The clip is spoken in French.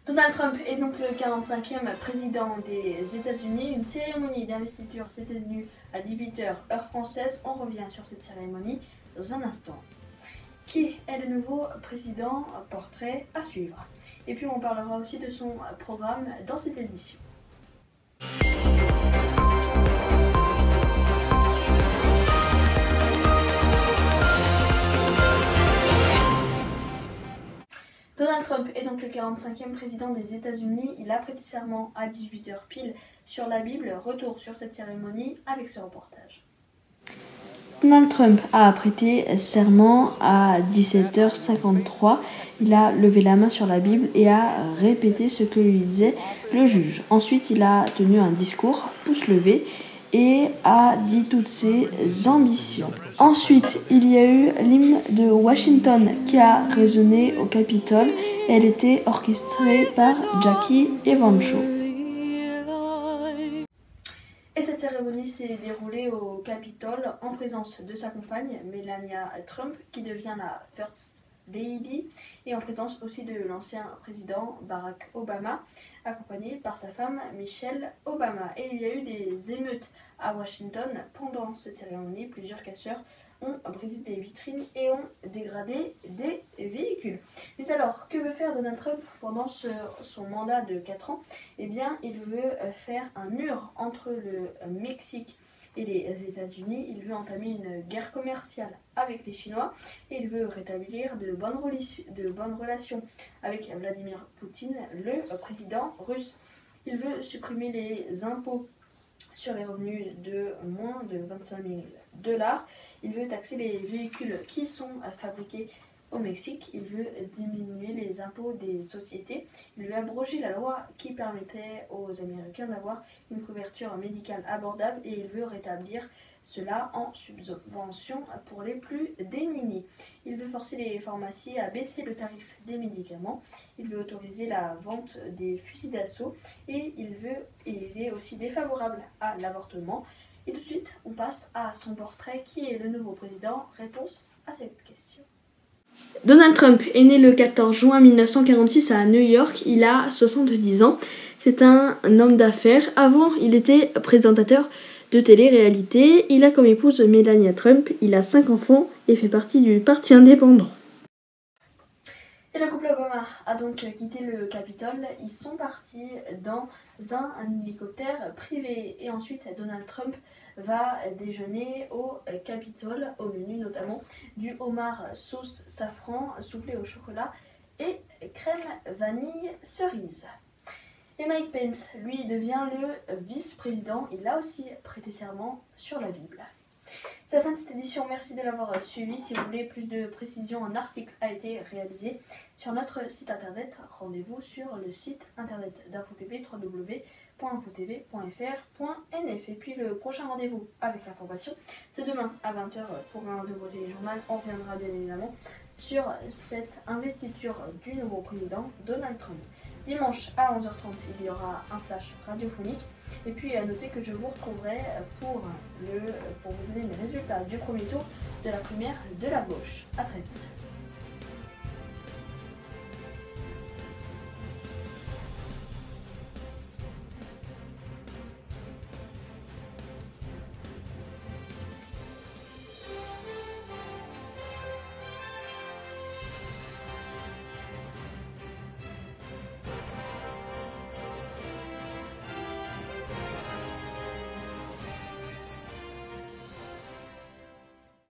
Donald Trump est donc le 45e président des États-Unis. Une cérémonie d'investiture s'est tenue à 18h heure française. On revient sur cette cérémonie dans un instant. Qui est le nouveau président? Portrait à suivre. Et puis on parlera aussi de son programme dans cette édition. Donald Trump est donc le 45e président des États-Unis. Il a prêté serment à 18h pile sur la Bible. Retour sur cette cérémonie avec ce reportage. Donald Trump a prêté serment à 17h53. Il a levé la main sur la Bible et a répété ce que lui disait le juge. Ensuite, il a tenu un discours, pouce levé, et a dit toutes ses ambitions. Ensuite, il y a eu l'hymne de Washington qui a résonné au Capitole et elle était orchestrée par Jackie Evancho. Et cette cérémonie s'est déroulée au Capitole en présence de sa compagne Melania Trump qui devient la First Lady et en présence aussi de l'ancien président Barack Obama accompagné par sa femme Michelle Obama. Et il y a eu des émeutes à Washington pendant cette cérémonie. Plusieurs casseurs ont brisé des vitrines et ont dégradé des véhicules. Mais alors, que veut faire Donald Trump pendant son mandat de 4 ans? Eh bien, il veut faire un mur entre le Mexique et les États-Unis. Il veut entamer une guerre commerciale avec les Chinois et il veut rétablir de bonnes relations avec Vladimir Poutine, le président russe. Il veut supprimer les impôts sur les revenus de moins de 25 000 $. Il veut taxer les véhicules qui sont fabriqués au Mexique. Il veut diminuer les impôts des sociétés. Il veut abroger la loi qui permettait aux Américains d'avoir une couverture médicale abordable et il veut rétablir cela en subvention pour les plus démunis. Il veut forcer les pharmacies à baisser le tarif des médicaments. Il veut autoriser la vente des fusils d'assaut et il est aussi défavorable à l'avortement. Et tout de suite, on passe à son portrait. Qui est le nouveau président? Réponse à cette question. Donald Trump est né le 14 juin 1946 à New York. Il a 70 ans. C'est un homme d'affaires. Avant, il était présentateur de télé-réalité. Il a comme épouse Melania Trump. Il a 5 enfants et fait partie du Parti indépendant. Et le couple Obama a donc quitté le Capitole. Ils sont partis dans un hélicoptère privé. Et ensuite, Donald Trump va déjeuner au Capitole, au menu notamment du homard sauce safran soufflé au chocolat et crème vanille cerise. Et Mike Pence, lui, devient le vice-président. Il a aussi prêté serment sur la Bible. C'est la fin de cette édition, merci de l'avoir suivi. Si vous voulez plus de précisions, un article a été réalisé sur notre site internet. Rendez-vous sur le site internet d'InfoTV, www.infotv.fr.nf. Et puis le prochain rendez-vous avec l'information, c'est demain à 20h pour un nouveau téléjournal. On reviendra bien évidemment sur cette investiture du nouveau président Donald Trump. Dimanche à 11h30, il y aura un flash radiophonique. Et puis à noter que je vous retrouverai pour vous donner les résultats du premier tour de la primaire de la gauche. A très vite.